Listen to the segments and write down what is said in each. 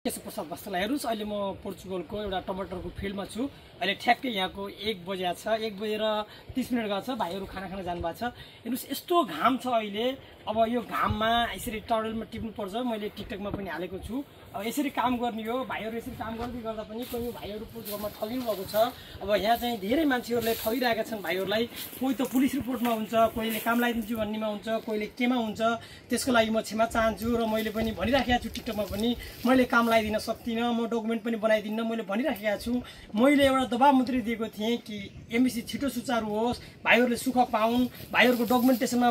प्रसाद बस्तालाई हेर्नुस् अहिले म पोर्चुगलको एउटा टमाटरको फिल्डमा छु। अहिले ठ्याक्कै यहाँको 1 बजे छ, 1 बजेर 30 मिनट गएको छ। भाइहरू खाना खान जानुभएको छ। हेर्नुस् यस्तो घाम छ अहिले। अब यो घाममा यसरी टर्डलमा टिप्नु पर्छ। मैले टिकटकमा पनि हालेको छु। अब यसरी काम गर्ने हो। भाइहरू यसरी काम गर्दै गर्दा पनि कोही भाइहरू पोर्चुगलमा ठगिनु भएको छ। अब यहाँ चाहिँ धेरै मान्छेहरूले ठगिरहेका छन् भाइहरूलाई। कोही त पुलिस रिपोर्टमा हुन्छ, कोहीले काम लगाइदिन्छु भन्नेमा हुन्छ, कोहीले केमा हुन्छ। त्यसको लागि म क्षमा चाहन्छु र मैले पनि भनिराखेको छु टिकटकमा पनि मैले काम लगाइदिन सक्दिनँ, म डकुमेन्ट पनि बनाइदिन्न। मैले भनिराखेको छु। मैले एउटा दबाब मात्रै दिएको थिएँ कि एमबिसी छिटो सुचारू होस्, भाइहरूले सुख पाउन्, भाइहरूको डकुमेन्टेसनमा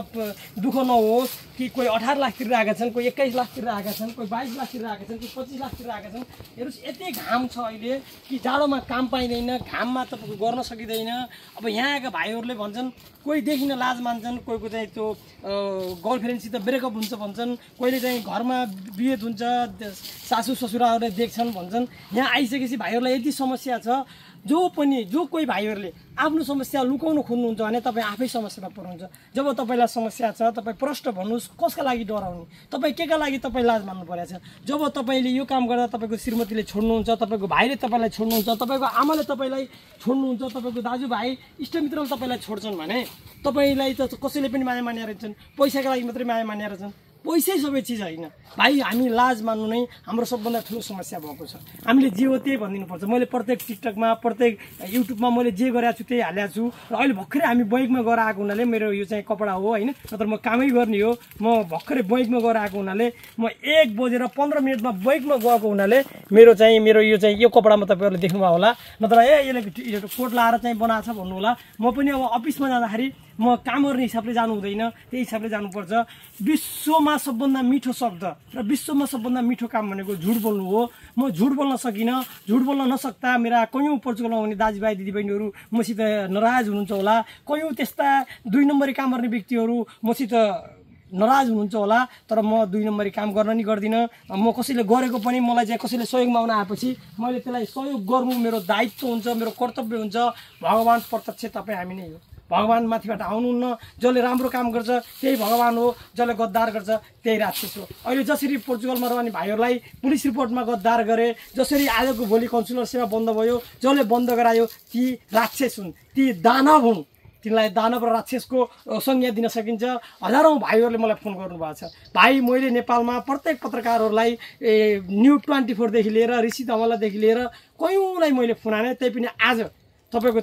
दुःख नहोस्। कि कोही 18 लाख तिरिरहेका छन्, कोही 21 लाख तिरिरहेका छन्, कोही 22 लाख तिरिरहेका छन्, कोही 25 लाख तिरिरहेका छन्। हेर्नुहोस् यति घाम छ अहिले कि जाडोमा काम पाइँदैन, घाममा तपाईँको गर्न सकिँदैन। अब यहाँका भाइहरूले भन्छन्, कोही देखिन लाज मान्छन्, कोहीको चाहिँ त्यो गर्लफ्रेन्डसित ब्रेकअप हुन्छ भन्छन्, कोहीले चाहिँ घरमा विभेद हुन्छ, सासू ससुराहरूले देख्छन् भन्छन्। यहाँ आइसकेपछि भाइहरूलाई यति समस्या छ। जो कोही भाइहरूले आफ्नो समस्या लुकाउन खोज्नुहुन्छ भने तपाईँ आफै समस्यामा पर्नुहुन्छ। जब तपाईँलाई समस्या छ तपाईँ प्रष्ट भन्नुहोस्, कसका लागि डराउने, तपाईँ केका लागि तपाईँ लाज मान्नु परेको छ। जब तपाईँले यो काम गर्दा तपाईँको श्रीमतीले छोड्नुहुन्छ, तपाईँको भाइले तपाईँलाई छोड्नुहुन्छ, तपाईँको आमाले तपाईँलाई छोड्नुहुन्छ, तपाईँको दाजुभाइ इष्टमित्रले तपाईँलाई छोड्छन् भने तपाईँलाई त कसैले पनि माया मानेर रहेछन्, पैसाको लागि मात्रै माया मानेर रहेछन्। पैसै सबै चिज होइन भाइ। हामी लाज मान्नु नै हाम्रो सबभन्दा ठुलो समस्या भएको छ। हामीले जे हो त्यही भनिदिनुपर्छ। मैले प्रत्येक टिकटकमा प्रत्येक युट्युबमा मैले जे गरेको छु त्यही हालेको छु। र अहिले भर्खरै हामी बैङ्कमा गएर आएको हुनाले मेरो यो चाहिँ कपडा हो होइन, नत्र म कामै गर्ने हो। म भर्खरै बैङ्कमा गएर आएको हुनाले म 1 बजेर 15 मिनटमा बैङ्कमा गएको हुनाले मेरो यो कपडामा तपाईँहरूले देख्नुभयो होला, नत्र यसले कोट लाएर चाहिँ बनाएको छ भन्नु होला। म पनि अब अफिसमा जाँदाखेरि म काम गर्ने हिसाबले जानु हुँदैन, त्यही हिसाबले जानुपर्छ। विश्वमा सबभन्दा मिठो शब्द र विश्वमा सबभन्दा मिठो काम भनेको झुट बोल्नु हो। म झुट बोल्न सकिनँ। झुट बोल्न नसक्दा मेरा कयौँ पोर्चुगलमा हुने दाजुभाइ दिदीबहिनीहरू मसित नाराज हुनुहुन्छ होला। कयौँ त्यस्ता 2 नम्बरी काम गर्ने व्यक्तिहरू मसित नाराज हुनुहुन्छ होला। तर म 2 नम्बरी काम गर्न नि गर्दिनँ। म कसैले गरेको पनि मलाई चाहिँ कसैले सहयोग माग्न आएपछि मैले त्यसलाई सहयोग गर्नु मेरो दायित्व हुन्छ, मेरो कर्तव्य हुन्छ। भगवान् प्रत्यक्ष तपाईँ हामी नै हो। भगवान् माथिबाट आउनुहुन्न। जसले राम्रो काम गर्छ त्यही भगवान् हो, जसले गद्दार गर्छ त्यही राक्षस हो। अहिले जसरी पोर्चुगलमा रहने भाइहरूलाई पुलिस रिपोर्टमा गद्दार गरे, जसरी आजको भोलि कन्सुलर सेवा बन्द भयो, जसले बन्द गरायो ती राक्षस हुन्, ती दानव हुन्। तिनलाई दानव र राक्षसको संज्ञा दिन सकिन्छ। हजारौँ भाइहरूले मलाई फोन गर्नुभएको छ। भाइ मैले नेपालमा प्रत्येक पत्रकारहरूलाई न्यु 24देखि लिएर ऋषि धवलादेखि लिएर कयौँलाई मैले फोन हाने। त्यही पनि आज तपाईँको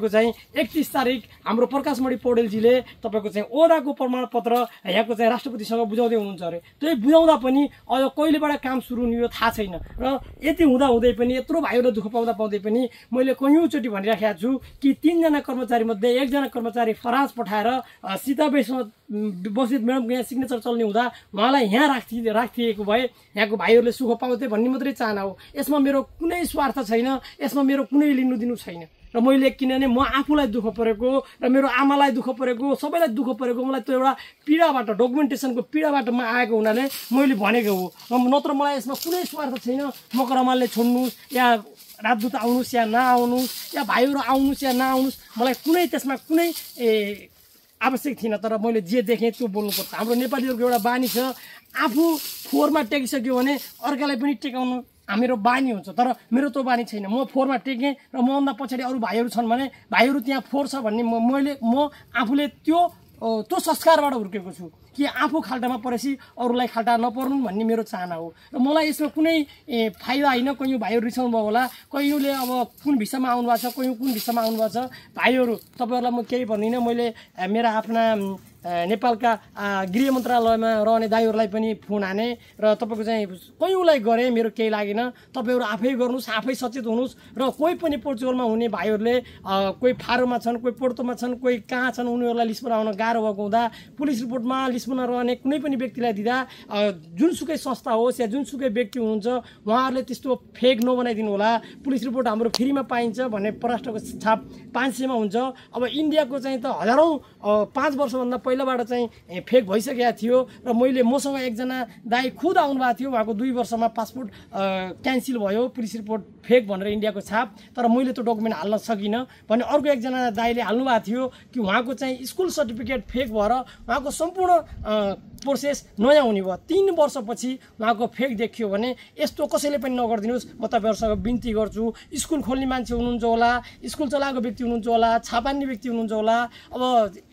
चाहिँ 31 तारिक हाम्रो प्रकाशमणि पौडेलजीले तपाईँको चाहिँ ओदाको प्रमाणपत्र यहाँको चाहिँ राष्ट्रपतिसँग बुझाउँदै हुनुहुन्छ अरे। त्यही बुझाउँदा पनि अझ कहिलेबाट काम सुरु हुने यो थाहा छैन। र यति हुँदै पनि यत्रो भाइहरूले दुःख पाउँदै पनि मैले कयौँचोटि भनिराखेको छु कि 3 जना कर्मचारी मध्ये 1 जना कर्मचारी फ्रान्स पठाएर सीताबेसमा बसित म्याडमको यहाँ सिग्नेचर चल्ने हुँदा उहाँलाई यहाँ राखिदिएको भए यहाँको भाइहरूले सुख पाउँथे भन्ने मात्रै चाहना हो। यसमा मेरो कुनै स्वार्थ छैन, यसमा मेरो कुनै लिनुदिनु छैन। र मैले किनभने म आफूलाई दुःख परेको र मेरो आमालाई दुःख परेको, सबैलाई दुःख परेको, मलाई त्यो एउटा पीडाबाट डकुमेन्टेसनको पीडाबाट म आएको हुनाले मैले भनेको हो। नत्र मलाई यसमा कुनै स्वार्थ छैन। मकरमालले छोड्नुहोस् या राजदूत आउनुहोस् या नआउनुहोस् या भाइहरू आउनुहोस् या नआउनुहोस्, मलाई कुनै त्यसमा कुनै आवश्यक थिएन। तर मैले जे देखेँ त्यो बोल्नुपर्छ। हाम्रो नेपालीहरूको एउटा बानी छ, आफू फोहोरमा टेकिसक्यो भने अर्कालाई पनि टेकाउनु मेरो बानी हुन्छ। तर मेरो त्यो बानी छैन। म फोहोरमा टेकेँ र मभन्दा पछाडि अरू भाइहरू छन् भने भाइहरू त्यहाँ फोहोर छ भन्ने म आफूले त्यो संस्कारबाट हुर्केको छु कि आफू खाल्टामा परेपछि अरूलाई खाल्टा नपर्नु भन्ने मेरो चाहना हो। र मलाई यसमा कुनै फाइदा होइन। कयौँ भाइहरू रिसाउनु भयो होला, कयौँले अब कुन भिसामा आउनुभएको छ, कयौँ कुन भिसामा आउनुभएको छ। भाइहरू तपाईँहरूलाई म केही भन्दिनँ। मैले मेरा आफ्ना नेपालका गृह मन्त्रालयमा रहने दाइहरूलाई पनि फोन हाने र तपाईँको चाहिँ कयौँलाई गरेँ, मेरो केही लागेन। तपाईँहरू आफै गर्नुहोस्, आफै सचेत हुनुहोस्। र कोही पनि पोर्चुगलमा हुने भाइहरूले कोही फारोमा छन्, कोही पोर्टोमा छन्, कोही कहाँ छन्, उनीहरूलाई लिस्ट बनाउन गाह्रो भएको हुँदा पुलिस रिपोर्टमा लिस्ट बना रहने कुनै पनि व्यक्तिलाई दिँदा जुनसुकै संस्था होस् या जुनसुकै व्यक्ति हुनुहुन्छ उहाँहरूले त्यस्तो फेक नबनाइदिनु होला। पुलिस रिपोर्ट हाम्रो फ्रीमा पाइन्छ भन्ने परराष्ट्रको छाप 500 मा हुन्छ। अब इन्डियाको चाहिँ त हजारौँ 5 वर्षभन्दा पहिलाबाट चाहिँ फेक भइसकेको थियो। र मसँग एकजना दाइ खुद आउनुभएको थियो, उहाँको 2 वर्षमा पासपोर्ट क्यान्सल भयो, पुलिस रिपोर्ट फेक भनेर इन्डियाको छाप। तर मैले त्यो डकुमेन्ट हाल्न सकिनँ भने अर्को एकजना दाइले हाल्नुभएको थियो कि उहाँको चाहिँ स्कुल सर्टिफिकेट फेक भएर उहाँको सम्पूर्ण प्रोसेस नयाँ हुने भयो 3 वर्षपछि उहाँको फेक देखियो भने यस्तो कसैले पनि नगर्दिनुस्। म तपाईहरुसँग बिन्ती गर्छु, स्कुल खोल्ने मान्छे हुनुहुन्छ होला, स्कुल चलाएको व्यक्ति हुनुहुन्छ होला, छापान्ने व्यक्ति हुनुहुन्छ होला। अब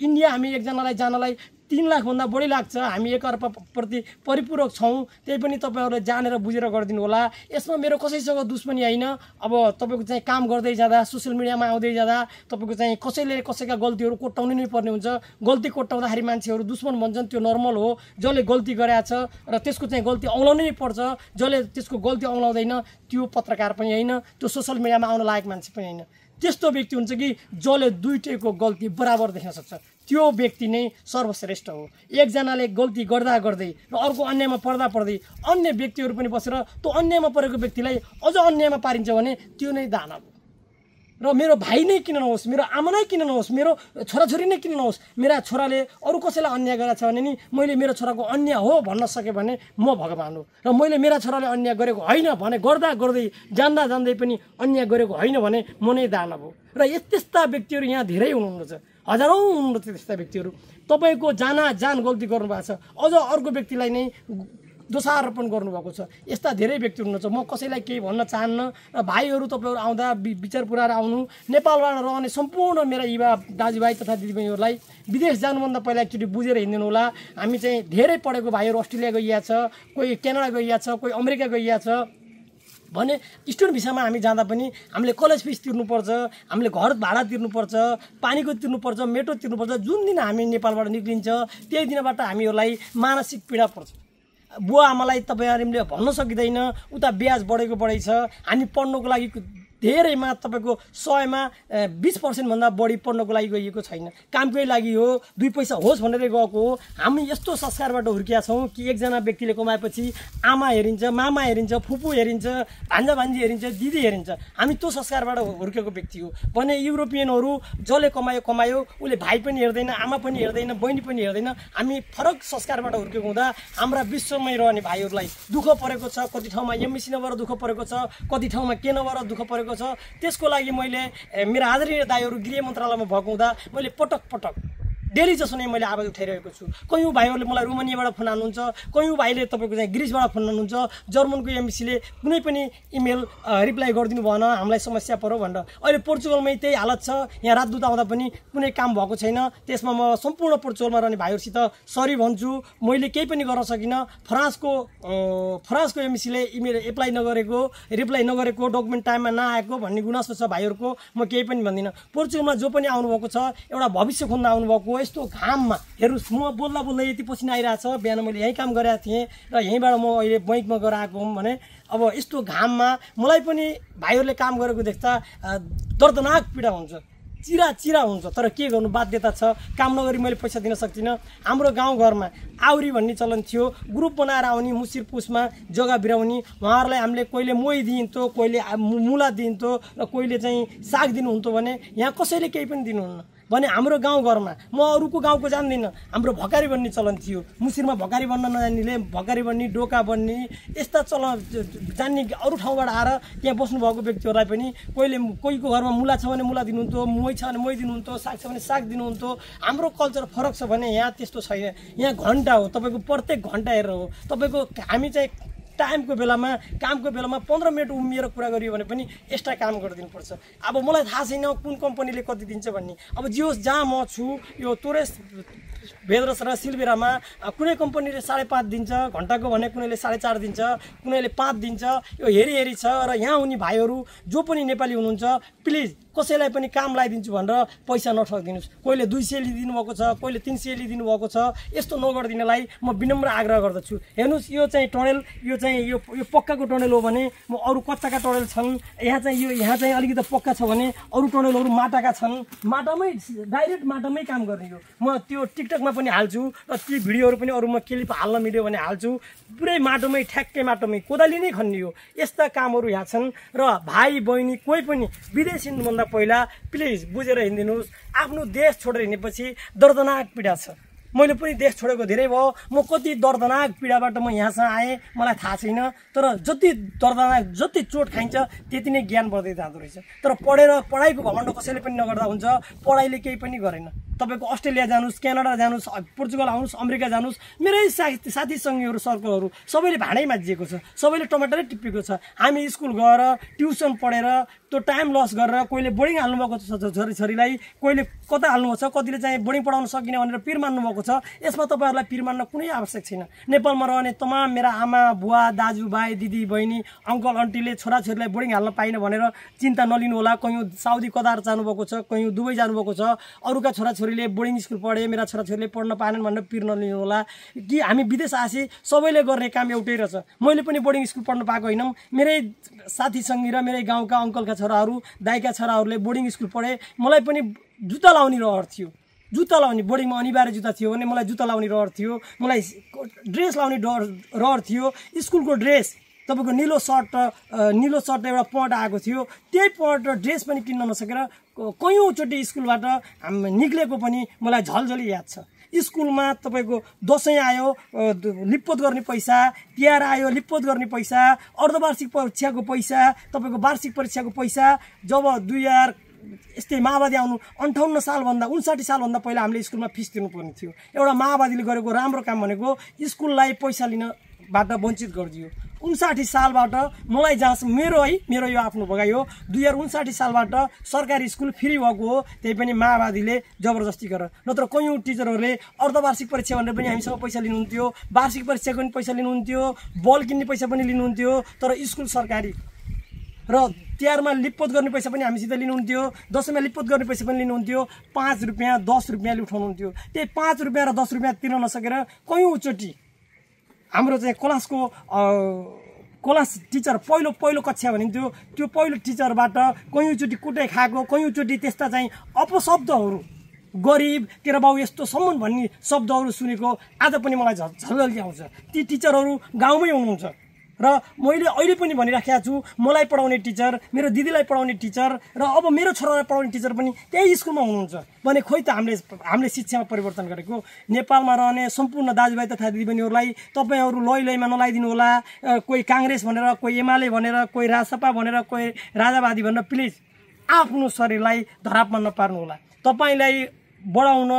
इन्डिया हामी एकजनालाई जानलाई 3 लाख भन्दा बढी लाग्छ। हामी एकअर्काप्रति परिपूरक छौं, त्यही पनि तपाईहरुले जानेर बुझेर गरिदिनु होला। यसमा मेरो कसैसँग दुश्मनी हैन। अब तपाईको चाहिँ काम गर्दै जाँदा, सोशल मिडियामा आउँदै जाँदा तपाईको चाहिँ कसैले कसैका गल्तीहरु कोट्टाउनु नै पर्ने हुन्छ। गल्ती कोट्टाउँदाखेरि मान्छेहरु दुश्मन भन्छन्, त्यो नर्मल हो। जसले गल्ती गरेछ र त्यसको चाहिँ गल्ती औलाउनै पर्छ, जसले त्यसको गल्ती औलाउँदैन त्यो पत्रकार पनि हैन, त्यो सोशल मिडियामा आउन लायक मान्छे पनि हैन। त्यस्तो व्यक्ति हुन्छ कि जसले दुईटैको गल्ती बराबर देख्न सक्छ, त्यो व्यक्ति नै सर्वश्रेष्ठ हो। एकजनाले गल्ती गर्दा गर्दै र अर्को अन्यायमा पर्दा पर्दै अन्य व्यक्तिहरु पनि बसेर त्यो अन्यायमा परेको व्यक्तिलाई अझ अन्यायमा पारिन्छ भने त्यो नै दानव हो। र मेरो भाइ नै किन नहोस्, मेरो आमा नै किन नहोस्, मेरो छोराछोरी नै किन नहोस्, मेरा छोराले अरू कसैलाई अन्याय गरेछ भने नि मैले मेरो छोराको अन्याय हो भन्न सके भने म भगवान हो। र मैले मेरा छोराले अन्याय गरेको हैन भने गर्दा गर्दै जान्दा जान्दै पनि अन्याय गरेको हैन भने म नै दानव हो। र त्यस्ता व्यक्तिहरु यहाँ धेरै हुनुहुन्छ, हजारौं हुनुहुन्छ त्यस्ता व्यक्तिहरु। तपाईको जान गल्ती गर्नुभएको छ, अझ अर्को व्यक्तिलाई नै दोषारोपण गर्नुभएको छ। यस्ता धेरै व्यक्ति हुनुहुन्छ। म कसैलाई केही भन्न चाहन्न। र भाइहरु तपाईहरु आउँदा विचार पुर्याएर आउनु। नेपालबाट रहने सम्पूर्ण मेरा युवा दाजुभाइ तथा दिदीबहिनीहरुलाई विदेश जानुभन्दा पहिला एकचोटि बुझेर हिँड्दिनु होला। हामी चाहिँ धेरै पढेको भाइहरु अस्ट्रेलिया गइया छ, कोही क्यानाडा गइया छ, कोही अमेरिका गइया छ भने स्टुडेन्ट भिसामा हामी जाँदा पनि हामीले कलेज फिस तिर्नुपर्छ, हामीले घर भाडा तिर्नुपर्छ, पानीको तिर्नुपर्छ, मेट्रो तिर्नुपर्छ। जुन दिन हामी नेपालबाट निक्लिन्छ त्यही दिनबाट हामीहरूलाई मानसिक पीडा पर्छ। बुवा आमालाई तपाईहरुले भन्न सकिदैन, उता ब्याज बढेको बढै छ। हामी पढ्नको लागि धेरैमा तपाईको 100 मा 20% भन्दा बढी पढ्नको लागि गइएको छैन, कामकै लागि हो, 2 पैसा होस् भनेर गएको हो। हामी यस्तो संस्कारबाट हुर्किया छौं कि एकजना व्यक्तिले कमाएपछि आमा हेरिन्छ, मामा हेरिन्छ, फुपू हेरिन्छ, भान्जा भान्जी हेरिन्छ, दिदी हेरिन्छ। हामी त्यो संस्कारबाट हुर्केको व्यक्ति हो भने युरोपियनहरु जसले कमायो उले भाइ पनि हेर्दैन, आमा पनि हेर्दैन, बहिनी पनि हेर्दैन। हामी फरक संस्कारबाट हुर्केको हुँदा हाम्रा विश्वमै रहने भाइहरुलाई दुःख परेको छ। कति ठाउँमा एमएससी नभएर दुःख परेको छ, कति ठाउँमा के नभएर दुःख परेको छ। त्यसको लागि मैले मेरा आदरणीय दाइहरु गृह मन्त्रालयमा भएको हुँदा मैले पटक डेली जसो नै मैले आवाज उठाइरहेको छु। कयौं भाइहरुले मलाई रोमानियाबाट फोन हाल्नुहुन्छ, कयौं भाइले तपाईको चाहिँ ग्रीसबाट फोन हाल्नुहुन्छ, जर्मनको एमबीसीले कुनै पनि इमेल रिप्लाई गर्दिनु भएन, हामीलाई समस्या पर्यो भनेर। अहिले पोर्चुगलमै त्यही हालत छ। यहाँ राजदूत आउँदा पनि कुनै काम भएको छैन। त्यसमा म सम्पूर्ण पोर्चुगलमा रहने भाइहरुसित सरी भन्छु, मैले केही पनि गर्न सकिन। फ्रान्सको एमबीसीले इमेल एप्लाई नगरेको, रिप्लाई नगरेको, डकुमेन्ट टाइममा नआएको भन्ने गुनासो छ भाइहरुको, म केही पनि भन्दिन। पोर्चुगलमा जो पनि आउनुभएको छ एउटा भविष्य खोज्न आउनुभएको। यस्तो घाममा हेर्नुस्, म बोल्दा बोल्दै यति पसिना आइरहेछ। बिहान मैले यही काम गरेको थिएँ र यहीँबाट म अहिले बैंकमा गएर आएको हुँ भने अब यस्तो घाममा मलाई पनि भाइहरुले काम गरेको देख्दा दर्दनाक पीडा हुन्छ, चिरा हुन्छ। तर के गर्नु, बाध्यता छ। काम नगरी मैले पैसा दिन सक्दिन। हाम्रो गाउँघरमा आउरी भन्ने चलन थियो, ग्रुप बनाएर आउने, मुसिर पुसमा जग्गा बिराउने। उहाँहरूलाई हामीले कहिले मोही दिन्थ्यो, कहिले मुला दिन्थ्यो र कहिले चाहिँ साग दिनुहुन्थ्यो भने यहाँ कसैले केही पनि दिनुहुन्न भने हाम्रो गाउँघरमा। म अरूको गाउँको जान्दिनँ, हाम्रो भकारी बन्ने चलन थियो। मुसिरमा भकारी बन्न नजान्नेले भकारी बन्ने, डोका बन्ने, यस्ता चलन जान्ने अरू ठाउँबाट आएर त्यहाँ बस्नुभएको व्यक्तिहरूलाई पनि कोहीको घरमा मुला छ भने मुला दिनुहुन्थ्यो, मोही छ भने मोही दिनुहुन्थ्यो, साग छ भने साग दिनुहुन्थ्यो। हाम्रो कल्चर फरक छ भने यहाँ त्यस्तो छैन। यहाँ घन्टा हो, तपाईको प्रत्येक घन्टा हेरेर हो। तपाईको हामी चाहिँ टाइमको बेलामा, कामको बेलामा 15 मिनट उम्मिएर कुरा गरियो भने पनि एक्स्ट्रा काम गरिदिनुपर्छ। अब मलाई थाहा छैन कुन कम्पनीले कति दिन्छ भन्ने। अब जे होस्, जहाँ म छु यो तोरेस भेद्रस र सिलवेरामा कुनै कम्पनीले 5.5 दिन्छ घन्टाको भने कुनैले 4.5 दिन्छ, कुनैले 5 दिन्छ। यो हेरी छ। र यहाँ हुने भाइहरु जो पनि नेपाली हुनुहुन्छ प्लिज कसैलाई पनि काम लगाइदिन्छु भनेर पैसा नठगिदिनुस्। कोहीले 200 लिदिनु भएको छ, कोहीले 300 लिदिनु भएको छ। यस्तो नगर्दिनलाई म विनम्र आग्रह गर्दछु। हेर्नुस्, यो चाहिँ टनल, यो चाहिँ यो पक्काको टनल हो भने म अरू कच्चाका टनल छन्। यहाँ चाहिँ अलिकति पक्का छ भने अरू टनलहरु माटाका छन्। माटामै डाइरेक्ट माटामै काम गर्ने हो। म त्यो टिकटकमा पनि हाल्छु र ती भिडियोहरु पनि अरूमा क्लिप हाल्न मिल्यो भने हाल्छु। पुरै माटोमै, ठ्याक्कै माटोमै कोदाली नै खन्ने हो। यस्ता कामहरु यहाँ छन्। र भाइ बहिनी कोही पनि विदेश हिँड्नुभन्दा पहिला प्लिज बुझेर हिँड्दिनुस्। आफ्नो देश छोडेर हिँडेपछि दर्दनाक पीडा छ। मैले पनि देश छोडेको धेरै भयो। म कति दर्दनाक पीडाबाट म यहाँसम्म आएँ मलाई थाहा छैन। तर जति दर्दनाक, जति चोट खाइन्छ त्यति नै ज्ञान बढ्दै जाँदो रहेछ। तर पढाइको घमण्ड कसैले पनि नगर्दा हुन्छ। पढाइले केही पनि गरेन। तपाईको अस्ट्रेलिया जानुस्, क्यानाडा जानुस्, पोर्चुगल आउनुस्, अमेरिका जानुस्, मेरै साथी संगीहरु सर्कलहरु सबैले भाँडै माझिएको छ, सबैले टमाटरै टिपेको छ। हामी स्कुल गएर ट्युसन पढेर त्यो टाइम लस गरेर कोहीले बोर्डिङ हाल्नु भएको छ छोरीछोरीलाई, कोहीले कता हाल्नु भएको छ, कतिले चाहिँ बोर्डिङ पढाउन सकिने भनेर पिर मान्नु भएको छ। यसमा तपाईहरुलाई पिर मान्न कुनै आवश्यक छैन। नेपालमा रहने तमाम मेरा आमा बुवा दाजुभाइ दिदी बहिनी अंकल आन्टीले छोराछोरीलाई बोर्डिङ हाल्न पाइन भनेर चिन्ता नलिनु होला। कयौं साउदी कतार जानु भएको छ, कयौं दुबई जानु भएको छ, अरूका छोराछोरीले बोर्डिङ स्कुल पढे, मेरा छोराछोरीले पढ्न पाएनन् भनेर पिर नलिनु होला। कि हामी विदेश आसी सबैले गर्ने काम एउटै रहेछ। मैले पनि बोर्डिङ स्कुल पढ्न पाएको हैन, मेरै साथी संगी र मेरै गाउँका अंकलका छोराहरू दाइका छोराहरूले बोर्डिङ स्कुल पढे। मलाई पनि जुत्ता लाउने रहर थियो, जुत्ता लाउने बोर्डिङमा अनिवार्य जुत्ता थियो भने मलाई जुत्ता लाउने रहर थियो, मलाई ड्रेस लाउने रहर थियो। स्कुलको ड्रेस तपाईको नीलो सर्ट एउटा पट आएको थियो, त्यही पट र ड्रेस पनि किन्न नसकेर कयौं चोटी स्कुलबाट निक्लेको पनि मलाई झलझली याद छ। स्कुलमा तपाईको दशैं आयो लिप्पोत गर्ने पैसा, तिहार आयो लिप्पोत गर्ने पैसा, अर्धवार्षिक परीक्षाको पैसा, तपाईको वार्षिक परीक्षाको पैसा, जब 2000 यस्तै माओवादी आउनु 58 सालभन्दा 59 सालभन्दा पहिला हामीले स्कुलमा फिस तिर्नुपर्ने थियो। एउटा माओवादीले गरेको राम्रो काम भनेको स्कुललाई पैसा लिनबाट वञ्चित गरिदियो। 59 सालबाट मलाई जहाँ मेरो यो आफ्नो भगाइ हो, 2059 सालबाट सरकारी स्कुल फ्री भएको हो, त्यही पनि माओवादीले जबरजस्ती गरेर। नत्र कयौं टिचरहरूले अर्धवार्षिक परीक्षा भनेर पनि हामीसँग पैसा लिनुहुन्थ्यो, वार्षिक परीक्षाको पनि पैसा लिनुहुन्थ्यो, बल किन्ने पैसा पनि लिनुहुन्थ्यो, तर स्कुल सरकारी र तिहारमा लिप्पोत गर्ने पैसा पनि हामीसित लिनुहुन्थ्यो, दशैंमा लिप्पोत गर्ने पैसा पनि लिनुहुन्थ्यो। 5 रुपैयाँ 10 रुपैयाँले उठाउनुहुन्थ्यो। त्यही 5 रुपैयाँ र 10 रुपैयाँ तिर्न नसकेर कयौं चोटी हाम्रो चाहिँ क्लास टिचर पहिलो कक्षा भनिन्थ्यो, त्यो पहिलो टिचरबाट कयौं चोटी कुटाइ खाएको, कयौं चोटी त्यस्ता चाहिँ अपशब्दहरू, गरिब तेरो बाउ यस्तो सम्म भन्ने शब्दहरू सुनेको आज पनि मलाई झलझली आउँछ। ती टिचरहरू गाउँमै हुनुहुन्छ र मैले अहिले पनि भनिराखेको छु, मलाई पढाउने टिचर, मेरो दिदीलाई पढाउने टिचर र अब मेरो छोरालाई पढाउने टिचर पनि त्यही स्कुलमा हुनुहुन्छ भने खोइ त हामीले शिक्षामा परिवर्तन गरेको। नेपालमा रहने सम्पूर्ण दाजुभाइ तथा दिदीबहिनीहरूलाई तपाईहरु लैलैमा नलाइदिनु होला। कोही कांग्रेस भनेर, कोही एमाले भनेर, कोही राजसपा भनेर, कोही राजावादी भनेर प्लिज आफ्नो शरीरलाई धरापमा नपार्नु होला। तपाईलाई बढाउन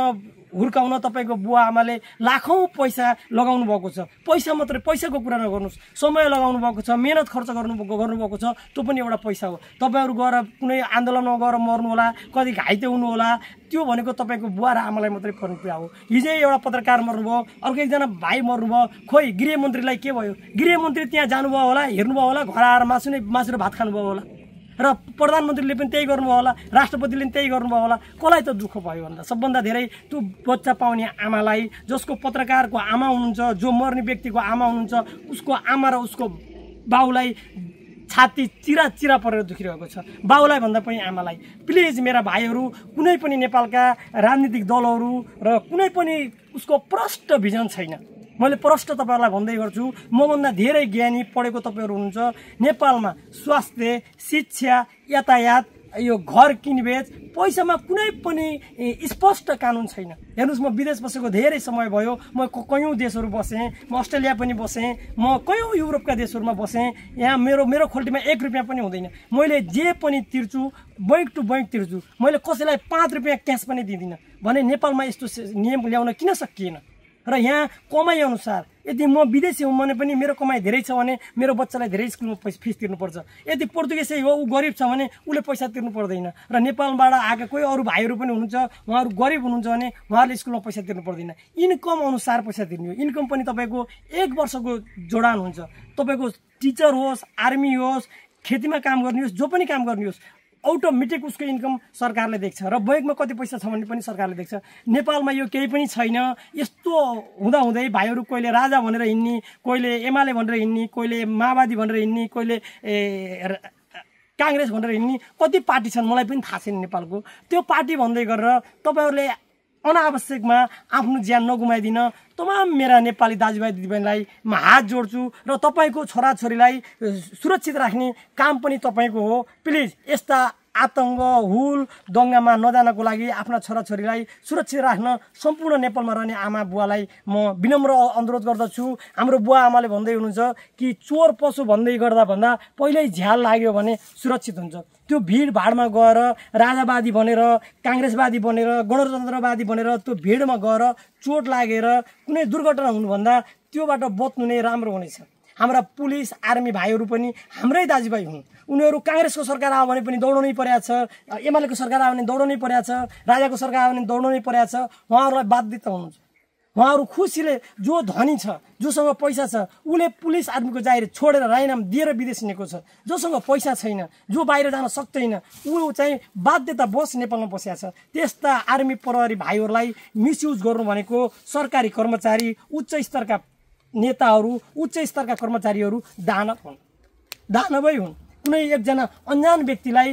हुर्काउन तपाईको बुवा आमाले लाखौं पैसा लगाउनु भएको छ। पैसा मात्रै पैसाको कुरा नगर्नुस्, समय लगाउनु भएको छ, मेहनत खर्च गर्नु भएको छ, त्यो पनि एउटा पैसा हो। तपाईहरु गएर कुनै आन्दोलनमा गएर मर्नु होला, कति घाइते हुनु होला, त्यो भनेको तपाईको बुवा र आमालाई मात्रै पर्ने कुरा हो। हिजै एउटा पत्रकार मर्नुभयो, अर्को एकजना भाइ मर्नुभयो, खोइ गृहमन्त्रीलाई के भयो? गृहमन्त्री त्यहाँ जानुभयो होला, हेर्नुभयो होला, घर आएर मासु र भात खानुभयो होला, र प्रधानमन्त्रीले पनि त्यही गर्नुभयो होला, राष्ट्रपतिले पनि त्यही गर्नुभयो होला। कसलाई त दुःख भयो भन्दा सबभन्दा धेरै त्यो बच्चा पाउने आमालाई, जसको पत्रकारको आमा हुनुहुन्छ, जो मर्ने व्यक्तिको आमा हुनुहुन्छ, उसको आमा र उसको बाउलाई छाती चिरा परेर दुखिरहेको छ। बाउलाई भन्दा पनि आमालाई। प्लिज मेरा भाइहरू, कुनै पनि नेपालका राजनीतिक दलहरू र कुनै पनि उसको प्रष्ट भिजन छैन। मैले प्रष्ट तपाईहरुलाई भन्दै गर्छु, मभन्दा धेरै ज्ञानी पढेको तपाईहरु हुनुहुन्छ। नेपालमा स्वास्थ्य, शिक्षा, यातायात, यो घर किनबेच, पैसामा कुनै पनि स्पष्ट कानुन छैन। हेर्नुस्, म विदेश बसेको धेरै समय भयो, म कयौं देशहरू बसेँ, म अस्ट्रेलिया पनि बसेँ, म कयौं युरोपका देशहरूमा बसेँ। यहाँ मेरो खोल्टीमा 1 रुपैयाँ पनि हुँदैन। मैले जे पनि तिर्छु बैंक टु बैंक तिर्छु। मैले कसैलाई 5 रुपैयाँ क्यास पनि दिदिनँ भने नेपालमा यस्तो नियम ल्याउन किन सकिएन? र यहाँ कमाइ अनुसार यदि म विदेशी हुँ भने पनि मेरो कमाइ धेरै छ भने मेरो बच्चालाई धेरै स्कुलमा फिस तिर्नुपर्छ। यदि पोर्तुगिसै हो, ऊ गरिब छ भने उसले पैसा तिर्नु पर्दैन। र नेपालबाट आएका कोही अरू भाइहरू पनि हुनुहुन्छ, उहाँहरू गरिब हुनुहुन्छ भने उहाँहरूले स्कुलमा पैसा तिर्नु पर्दैन। इन्कम अनुसार पैसा तिर्नु हो। इन्कम पनि तपाईको 1 वर्षको जोडान हुन्छ। तपाईको टिचर होस्, आर्मी होस्, खेतीमा काम गर्ने होस्, जो पनि काम गर्ने होस्, अटोमेटिक उसको इन्कम सरकारले देख्छ र बैंकमा कति पैसा छ भन्ने पनि सरकारले देख्छ। नेपालमा यो केही पनि छैन। यस्तो हुँदाहुँदै भाइहरू कोहीले राजा भनेर हिँड्ने, कोहीले एमाले भनेर हिँड्ने, कोहीले माओवादी भनेर हिँड्ने, कोहीले कांग्रेस भनेर हिँड्ने, कति पार्टी छन् मलाई पनि थाहा छैन नेपालको। त्यो पार्टी भन्दै गरेर तपाईहरुले अनावश्यकमा आफ्नो ज्यान नगुमाइदिन तमाम मेरा नेपाली दाजुभाइ दिदीबहिनीलाई म हात जोड्छु र तपाईको छोराछोरीलाई सुरक्षित राख्ने काम पनि तपाईको हो। प्लिज यस्ता आतंक हुल दङ्गामा नजानको लागि आफ्ना छोराछोरीलाई सुरक्षित राख्न सम्पूर्ण नेपालमा रहने आमा बुवालाई म विनम्र अनुरोध गर्दछु। हाम्रो बुवा आमाले भन्दै हुनुहुन्छ कि चोर पशु भन्दै गर्दा भन्दा पहिल्यै झ्याल लाग्यो भने सुरक्षित हुन्छ। त्यो भिडभाडमा गएर राजावादी बनेर काङ्ग्रेसवादी बनेर गणतन्त्रवादी बनेर त्यो भिडमा गएर चोट लागेर कुनै दुर्घटना हुनुभन्दा त्योबाट बच्नु नै राम्रो हुनेछ। हाम्रा पुलिस आर्मी भाइहरू पनि हाम्रै दाजुभाइ हुन्। उनीहरू काङ्ग्रेसको सरकार आयो भने पनि दौडनै परेको छ, एमालेको सरकार आयो भने दौडनै परेको छ, राजाको सरकार आयो भने दौडनै परेको छ। उहाँहरूलाई बाध्यता हुनुहुन्छ। उहाँहरू खुसीले जो धनी छ जोसँग पैसा छ उसले पुलिस आर्मीको जागिर छोडेर राजीनामा दिएर विदेश हिँडेको छ। जोसँग पैसा छैन जो बाहिर जान सक्दैन ऊ चाहिँ बाध्यता बस नेपालमा बसेको छ। त्यस्ता आर्मी प्रहरी भाइहरूलाई मिसयुज गर्नु भनेको सरकारी कर्मचारी उच्च स्तरका नेताहरू उच्च स्तरका कर्मचारीहरू दानव हुन्, दानवै हुन्। कुनै एकजना अन्जान व्यक्तिलाई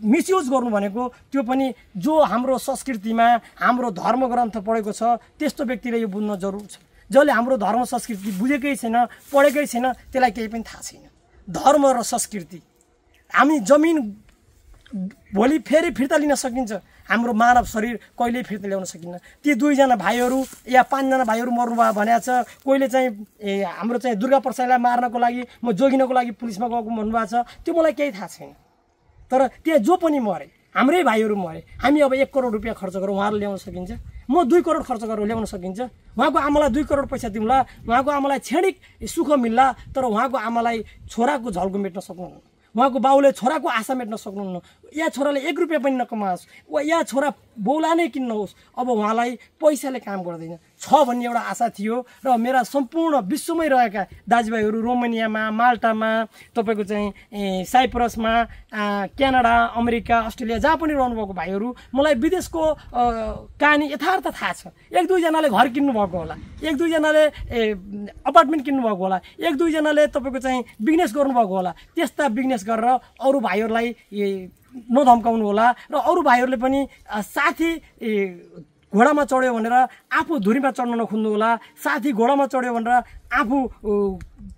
मिसयुज गर्नु भनेको त्यो पनि जो हाम्रो संस्कृतिमा हाम्रो धर्मग्रन्थ पढेको छ त्यस्तो व्यक्तिले यो बुझ्न जरुर छ। जसले हाम्रो धर्म संस्कृति बुझेकै छैन पढेकै छैन त्यसलाई केही पनि थाहा छैन। धर्म र संस्कृति हामी जमिन भोलि फेरि फिर्ता लिन सकिन्छ, हाम्रो मानव शरीर कहिल्यै फिर्ता ल्याउन सकिन्न। ती दुईजना भाइहरू या पाँचजना भाइहरू मर्नुभयो भनेको छ। कोहीले चाहिँ हाम्रो चाहिँ दुर्गा प्रसादलाई मार्नको लागि म जोगिनको लागि पुलिसमा गएको भन्नुभएको छ। त्यो मलाई केही थाहा छैन। तर त्यहाँ जो पनि मरे हाम्रै भाइहरू मरे। हामी अब 1 करोड रुपियाँ खर्च गरेर उहाँहरू ल्याउन सकिन्छ? म 2 करोड खर्च गरेर ल्याउन सकिन्छ? उहाँको आमालाई 2 करोड पैसा दिउँला, उहाँको आमालाई क्षणिक सुख मिल्ला, तर उहाँको आमालाई छोराको झल्को मेट्न सक्नुहुन्न। उहाँको बाउले छोराको आशा मेट्न सक्नुहुन्न। या छोराले 1 रुपियाँ पनि नकमाओस् वा या छोरा बौला नै किन्नुहोस्, अब उहाँलाई पैसाले काम गर्दैन छ भन्ने एउटा आशा थियो। र मेरा सम्पूर्ण विश्वमै रहेका दाजुभाइहरू रोमानियामा माल्टामा तपाईँको चाहिँ साइप्रसमा क्यानाडा अमेरिका अस्ट्रेलिया जहाँ पनि रहनुभएको भाइहरू मलाई विदेशको कहानी यथार्थ थाहा छ। 1-2जनाले घर किन्नुभएको होला, 1-2जनाले अपार्टमेन्ट किन्नुभएको होला, 1-2जनाले तपाईँको चाहिँ बिजनेस गर्नुभएको होला। त्यस्ता बिजनेस गरेर अरू भाइहरूलाई नधम्काउनु होला। र अरू भाइहरूले पनि साथी घोडामा चढ्यो भनेर आफू धुरीमा चढ्न नखुन्नु होला, साथी घोडामा चढ्यो भनेर आफू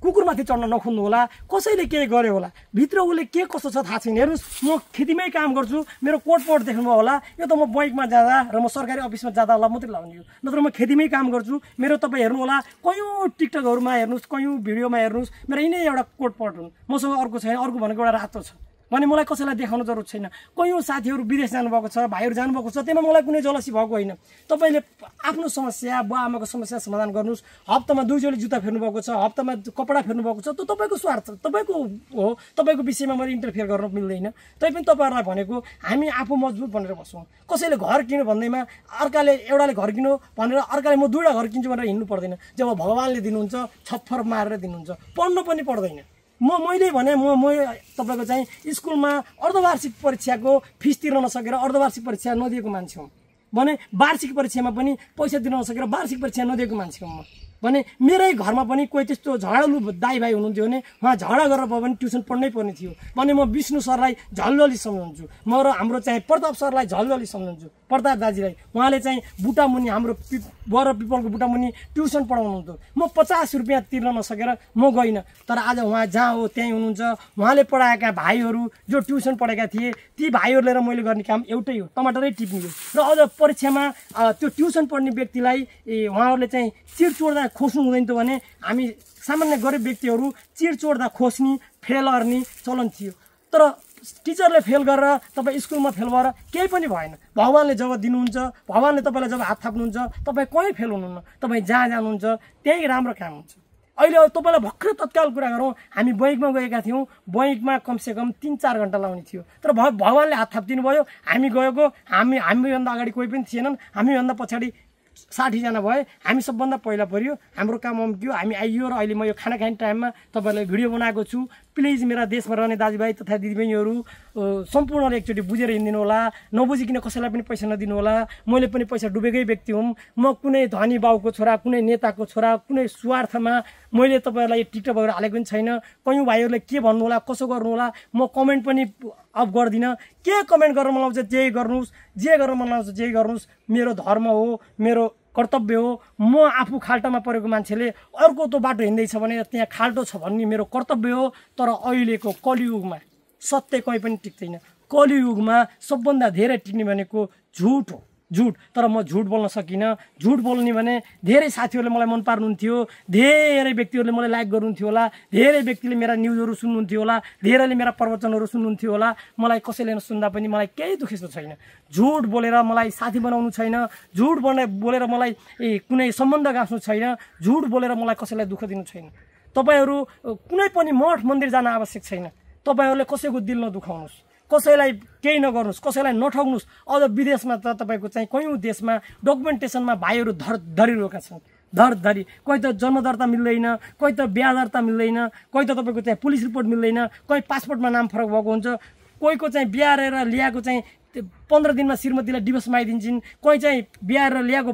कुकुरमाथि चढ्न नखुन्नु होला। कसैले के गर्यो होला, भित्र उसले के कस्तो छ थाहा छैन। हेर्नुहोस् म खेतीमै काम गर्छु, मेरो कोटपोट देख्नुभयो होला। यो त म बैङ्कमा जाँदा र म सरकारी अफिसमा जाँदा होला मात्रै लाउने हो, नत्र म खेतीमै काम गर्छु। मेरो तपाईँ हेर्नु होला कयौँ टिकटकहरूमा हेर्नुहोस् कयौँ भिडियोमा हेर्नुहोस् मेरो यिनै एउटा कोटपोट हुन्। मसँग अर्को छैन, अर्को भनेको एउटा रातो छ भने मलाई कसैलाई देखाउन जरुरत छैन। कयौँ साथीहरू विदेश जानुभएको छ, भाइहरू जानुभएको छ, त्यसमा मलाई कुनै जलसी भएको होइन। तपाईँले आफ्नो समस्या बुवा आमाको समस्या समाधान गर्नुहोस्। हप्तामा 2 जोडी जुत्ता फेर्नुभएको छ, हप्तामा कपडा फेर्नुभएको छ, त्यो तपाईँको स्वार्थ तपाईँको हो। तपाईँको विषयमा मैले इन्टरफियर गर्न मिल्दैन। तैपनि तपाईँहरूलाई भनेको हामी आफू मजबुत भनेर बसौँ। कसैले घर किन्यो भन्दैमा अर्काले एउटाले घर किन्यो भनेर अर्काले म 2वटा घर किन्छु भनेर हिँड्नु पर्दैन। जब भगवान्ले दिनुहुन्छ छप्पर मारेर दिनुहुन्छ, पढ्नु पनि पर्दैन। मैले भने म तपाईँको चाहिँ स्कुलमा अर्धवार्षिक परीक्षाको फिस तिर्न नसकेर अर्धवार्षिक परीक्षा नदिएको मान्छे हुँ भने वार्षिक परीक्षामा पनि पैसा तिर्न नसकेर वार्षिक परीक्षा नदिएको मान्छे हुँ म भने मेरै घरमा पनि कोही त्यस्तो झगडालु दाइ भाइ हुनुहुन्थ्यो भने उहाँ झगडा गरेर पनि ट्युसन पढ्नै पर्ने थियो भने म विष्णु सरलाई झल्झली सम्झन्छु। म र हाम्रो चाहिँ प्रताप सरलाई झल्झली सम्झन्छु। प्रताप दाजुलाई उहाँले चाहिँ बुटामुनि हाम्रो वर पिपलको बुटामुनि ट्युसन पढाउनुहुन्थ्यो। म 50 रुपियाँ तिर्न नसकेर म गइनँ। तर आज उहाँ जहाँ हो त्यहीँ हुनुहुन्छ। उहाँले पढाएका भाइहरू जो ट्युसन पढेका थिए ती भाइहरूले र मैले गर्ने काम एउटै हो, टमाटरै टिप्ने हो। र अझ परीक्षामा त्यो ट्युसन पढ्ने व्यक्तिलाई उहाँहरूले चाहिँ चिर चोड्दा खोज्नु हुँदैन थियो भने हामी सामान्य गरिब व्यक्तिहरू चिर चोड्दा खोज्ने फेल गर्ने चलन थियो। तर टिचरले फेल गरेर तपाईँ स्कुलमा फेल भएर केही पनि भएन। भगवान्ले जब दिनुहुन्छ, भगवान्ले तपाईँलाई जब हात थाप्नुहुन्छ तपाईँ कहीँ फेल हुनुहुन्न। तपाईँ जहाँ जानुहुन्छ त्यही राम्रो काम हुन्छ। अहिले तपाईँलाई भर्खर तत्काल कुरा गरौँ, हामी बैङ्कमा गएका थियौँ। बैङ्कमा कमसेकम 3-4 घन्टा लाउने थियो। तर भगवान्ले हात थापिदिनु भयो। हामी गएको हामीभन्दा अगाडि कोही पनि थिएनन्, हामीभन्दा पछाडि 60 जना भए। हामी सबभन्दा पहिला पर्यो, हाम्रो काम अम्क्यो, हामी आइयो। र अहिले म यो खाना खाने टाइममा तपाईँलाई भिडियो बनाएको छु। प्लिज मेरा देशमा रहने दाजुभाइ तथा दिदीबहिनीहरू सम्पूर्णले एकचोटि बुझेर हिँडिदिनु होला। नबुझिकन कसैलाई पनि पैसा नदिनु होला। मैले पनि पैसा डुबेकै व्यक्ति हुँ। म कुनै धनी बाउको छोरा, कुनै नेताको छोरा, कुनै स्वार्थमा मैले तपाईँहरूलाई यो टिकटकहरू हालेको पनि छैन। कयौँ भाइहरूले के भन्नु होला, कसो गर्नु होला, म कमेन्ट पनि अफ गर्दिनँ। के कमेन्ट गर्न मन लाउँछ त्यही गर्नुहोस्, जे गर्न मन लाउँछ त्यही गर्नुहोस्। मेरो धर्म हो, मेरो कर्तव्य हो। म आफू खाल्टामा परेको मान्छेले अर्को त्यो बाटो हिँड्दैछ भने त्यहाँ खाल्टो छ भन्ने मेरो कर्तव्य हो। तर अहिलेको कलियुगमा सत्य कहीँ पनि टिक्दैन। कलियुगमा सबभन्दा धेरै टिक्ने भनेको झुट हो, झुट। तर म झुट बोल्न सकिनँ। झुट बोल्ने भने धेरै साथीहरूले मलाई मन पार्नुहुन्थ्यो, धेरै व्यक्तिहरूले मलाई लाइक गर्नुहुन्थ्यो होला, धेरै व्यक्तिले मेरा न्युजहरू सुन्नुहुन्थ्यो होला, धेरैले मेरा प्रवचनहरू सुन्नुहुन्थ्यो होला। मलाई कसैले नसुन्दा पनि मलाई केही दुःख यस्तो छैन। झुट बोलेर मलाई साथी बनाउनु छैन, झुट बोलेर मलाई कुनै सम्बन्ध गाँच्नु छैन, झुट बोलेर मलाई कसैलाई दुःख दिनु छैन। तपाईहरू कुनै पनि मठ मन्दिर जान आवश्यक छैन। तपाईहरूले कसैको दिल नदुखाउनुहोस्, कसैलाई केही नगर्नुहोस्, कसैलाई नठग्नुहोस्। अझ विदेशमा त तपाईँको चाहिँ कयौँ देशमा डकुमेन्टेसनमा भाइहरू धरिरहेका छन्, धरी। कोही त जन्म दर्ता मिल्दैन, कोही त बिहा दर्ता मिल्दैन, कोही त तपाईँको चाहिँ पुलिस रिपोर्ट मिल्दैन, कोही पासपोर्टमा नाम फरक भएको हुन्छ, कोहीको चाहिँ बिहारेर ल्याएको चाहिँ 15 दिनमा श्रीमतीलाई डिभोर्समा आइदिन्छन्, कोही चाहिँ बिहारेर ल्याएको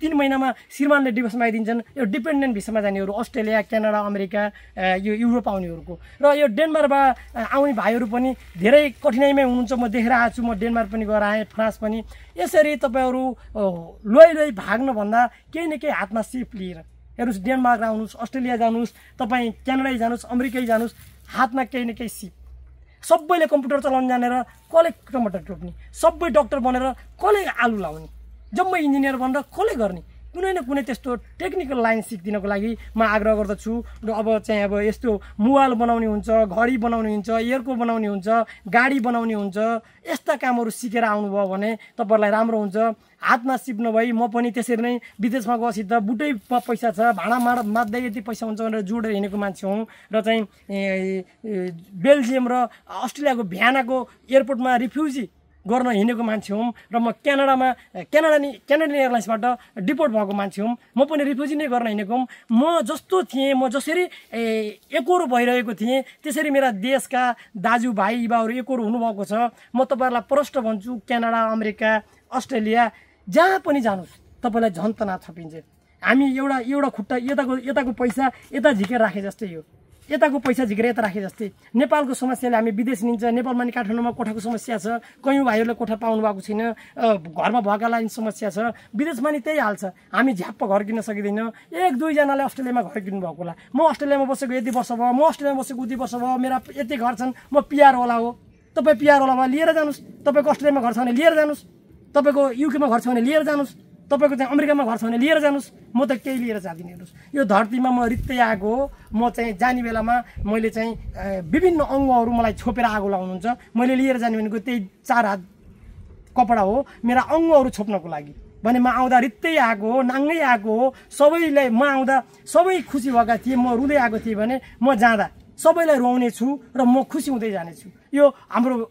3 महिनामा श्रीमानले डिभोर्समा आइदिन्छन्। यो डिपेन्डेन्ट भिसामा जानेहरू, अस्ट्रेलिया, क्यानाडा, अमेरिका, यो युरोप आउनेहरूको। र यो डेनमार्कबाट आउने भाइहरू पनि धेरै कठिनाइमै हुनुहुन्छ। म देखेर आएको छु, म डेनमार्क पनि गएर आएँ, फ्रान्स पनि। यसरी तपाईँहरू लोइ भाग्नुभन्दा केही न केही हातमा सिप लिएर हेर्नुहोस्, डेनमार्क आउनुहोस्, अस्ट्रेलिया जानुहोस्, तपाईँ क्यानाडै जानुहोस्, अमेरिकै जानुहोस्, हातमा केही न केही सिप। सबैले कम्प्युटर चलाउन जानेर कसले टमाटर रोप्ने, सबै डक्टर बनेर कसले आलु लाउने, जम्मै इन्जिनियर बनेर कसले गर्ने। कुनै न कुनै त्यस्तो टेक्निकल लाइन सिक्दिनको लागि म आग्रह गर्दछु। र अब यस्तो मोबाइल बनाउने हुन्छ, घडी बनाउने हुन्छ, एयरको बनाउने हुन्छ, गाडी बनाउने हुन्छ, यस्ता कामहरू सिकेर आउनुभयो भने तपाईँहरूलाई राम्रो हुन्छ। हातमा सिप नभई म पनि त्यसरी नै विदेशमा गएपछि त बुटै पैसा छ, भाँडा मात्दै यति पैसा हुन्छ भनेर जोडेर हिँडेको मान्छे हुँ। र चाहिँ बेल्जियम र अस्ट्रेलियाको भ्यानाको एयरपोर्टमा रिफ्युजी गर्न हिँडेको मान्छे हुँ। र म क्यानाडियन एयरलाइन्सबाट डिपोर्ट भएको मान्छे हुँ। म पनि रिफ्युजी नै गर्न हिँडेको हुँ। म जस्तो थिएँ, म जसरी एकोरो भइरहेको थिएँ, त्यसरी मेरा देशका दाजुभाइ युवाहरू एकोरो हुनुभएको छ। म तपाईँहरूलाई प्रष्ट भन्छु, क्यानाडा, अमेरिका, अस्ट्रेलिया जहाँ पनि जानुहोस्, तपाईँलाई झन् तनाव थपिन्छ। हामी एउटा खुट्टा यताको पैसा यता झिकेर राखे जस्तै हो, यताको पैसा झिकेर यता राखे जस्तै। नेपालको समस्याले हामी विदेश लिन्छ। नेपालमा नि काठमाडौँमा कोठाको समस्या छ, कयौँ भाइहरूले कोठा पाउनु भएको छैन, घरमा भएकालाई समस्या छ। विदेशमा नि त्यही हाल छ, हामी झ्याप्प घर किन्न सकिँदैन। 1-2 जनाले अस्ट्रेलियामा घर किन्नु भएको होला। म अस्ट्रेलियामा बसेको यति वर्ष भयो, म अस्ट्रेलियामा बसेको उति वर्ष भयो, मेरा यति घर छन्, म पिआर होला हो। तपाईँ पिआर होला भए लिएर जानुहोस्, तपाईँको अस्ट्रेलियामा घर छ भने लिएर जानुहोस्, तपाईँको युकेमा घर छ भने लिएर जानुहोस्, तपाईँको चाहिँ अमेरिकामा घर छ भने लिएर जानुहोस्। म त केही लिएर जाँदिनँ। हेर्नुहोस्, यो धरतीमा म रित्तै आएको हो। म चाहिँ जाने बेलामा मैले चाहिँ विभिन्न अङ्गहरू मलाई छोपेर आगो लाउनुहुन्छ। मैले लिएर जाने भनेको त्यही 4 हात कपडा हो, मेरा अङ्गहरू छोप्नको लागि भने। म आउँदा रित्तै आएको हो, नाङ्गै आएको हो। सबैलाई म आउँदा सबै खुसी भएका थिए, म रुँदै आएको थिएँ भने म जाँदा सबैलाई रुवाउने छु र म खुसी हुँदै जानेछु। यो हाम्रो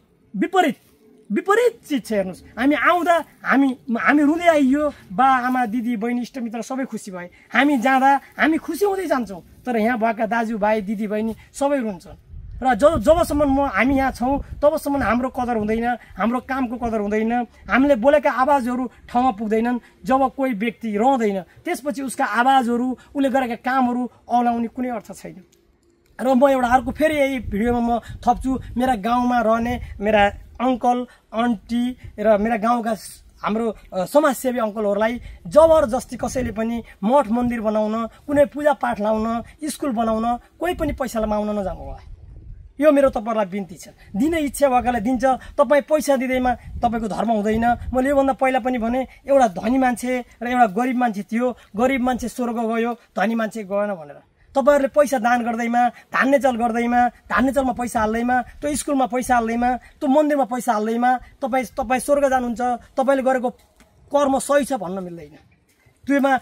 विपरीत चिज छ। हेर्नुहोस्, हामी आउँदा हामी रुँदै आइयो, बा आमा दिदी बहिनी इष्टमित्र सबै खुसी भए। हामी जाँदा हामी खुसी हुँदै जान्छौँ, तर यहाँ भएका दाजुभाइ दिदी बहिनी सबै रुन्छन्। र जबसम्म हामी यहाँ छौँ तबसम्म हाम्रो कदर हुँदैन, हाम्रो कामको कदर हुँदैन, हामीले बोलेका आवाजहरू ठाउँमा पुग्दैनन्। जब कोही व्यक्ति रहँदैन, त्यसपछि उसका आवाजहरू, उसले गरेका कामहरू औलाउने कुनै अर्थ छैन। र म एउटा अर्को फेरि यही भिडियोमा म थप्छु, मेरा गाउँमा रहने मेरा अङ्कल आन्टी र मेरा गाउँका हाम्रो समाजसेवी अङ्कलहरूलाई जबरजस्ती कसैले पनि मठ मन्दिर बनाउन, कुनै पूजापाठ लाउन, स्कुल बनाउन कोही पनि पैसा माग्न नजानु होला। यो मेरो तपाईँहरूलाई बिन्ती छ। दिने इच्छा भएकालाई दिन्छ। तपाईँ पैसा दिँदैमा तपाईँको धर्म हुँदैन। मैले योभन्दा पहिला पनि भने, एउटा धनी मान्छे र एउटा गरिब मान्छे थियो। गरिब मान्छे स्वर्ग गयो, धनी मान्छे गएन भनेर। तपाईँहरूले पैसा दान गर्दैमा, धान्यचल गर्दैमा, धान्यचलमा पैसा हाल्दैमा, त्यो स्कुलमा पैसा हाल्दैमा, त्यो मन्दिरमा पैसा हाल्दैमा तपाईँ स्वर्ग जानुहुन्छ। तपाईँले गरेको कर्म सही छ भन्न मिल्दैन। त्योमा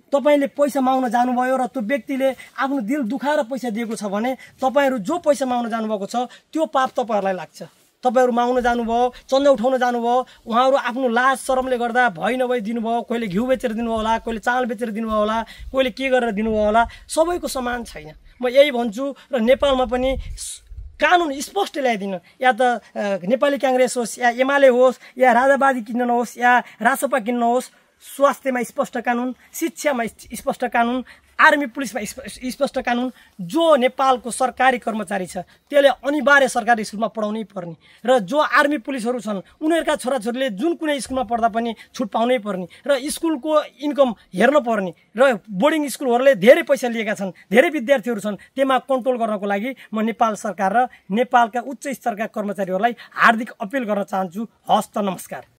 तपाईँले पैसा माग्न जानुभयो र त्यो व्यक्तिले आफ्नो दिल दुखाएर पैसा दिएको छ भने तपाईँहरू जो पैसा माग्न जानुभएको छ त्यो पाप तपाईँहरूलाई लाग्छ। तपाईँहरू माग्न जानुभयो, चन्दा उठाउन जानुभयो, उहाँहरू आफ्नो लाज शरमले गर्दा भइ नभई दिनुभयो। कोहीले घिउ बेचेर दिनुभयो होला, कोहीले चामल बेचेर दिनुभयो होला, कोहीले के गरेर दिनुभयो होला। सबैको समान छैन। म यही भन्छु। र नेपालमा पनि कानुन स्पष्ट ल्याइदिनु। या त नेपाली काङ्ग्रेस होस्, या एमाले होस्, या राजावादी किन्न नहोस्, या रासपा किन्न होस्, स्वास्थ्यमा स्पष्ट कानुन, शिक्षामा स्पष्ट कानुन, आर्मी पुलिसमा स्पष्ट कानुन, जो नेपालको सरकारी कर्मचारी छ त्यसले अनिवार्य सरकारी स्कुलमा पढाउनै पर्ने र जो आर्मी पुलिसहरू छन् उनीहरूका छोराछोरीले जुन कुनै स्कुलमा पढ्दा पनि छुट पाउनै पर्ने र स्कुलको इन्कम हेर्न पर्ने र बोर्डिङ स्कुलहरूले धेरै पैसा लिएका छन्, धेरै विद्यार्थीहरू छन्, त्यसमा कन्ट्रोल गर्नको लागि म नेपाल सरकार र नेपालका उच्च स्तरका कर्मचारीहरूलाई हार्दिक अपिल गर्न चाहन्छु। हस्त, नमस्कार।